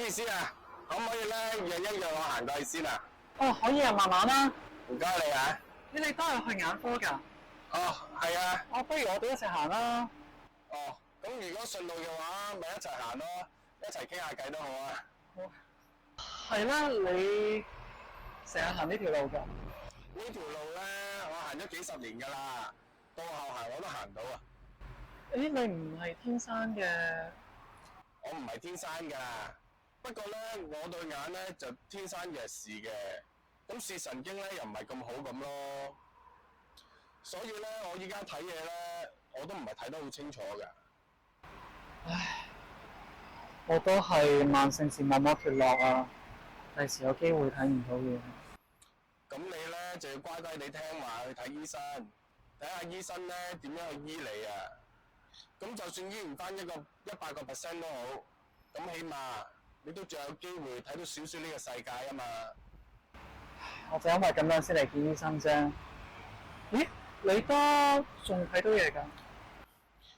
意思啊，可唔可以咧約一約我行過去先啊？哦，可以啊，慢慢啦。唔該你啊。你哋都係去眼科㗎？哦，係啊。哦，不如我哋一齊行啦。哦，咁如果順路嘅話，咪一齊行咯，一齊傾下偈都好啊。係啦，你成日行呢條路㗎？呢條路咧，我行咗幾十年㗎啦，到後行我都行到啊。誒，你唔係天生嘅？我唔係天生㗎，不過咧我對眼咧就天生弱視嘅，咁視神經咧又唔係咁好咁咯，所以咧我依家睇嘢咧我都唔係睇得好清楚㗎。唉，我都係慢性視網膜脫落啊，第時有機會睇唔到嘢。咁你咧就要乖乖地聽話去睇醫生，睇下醫生咧點樣去醫你啊。咁就算醫唔翻100%都好，咁起碼你都仲有機會睇到少少呢個世界啊嘛。我就因為咁樣先嚟見醫生啫。咦，你都仲睇到嘢㗎？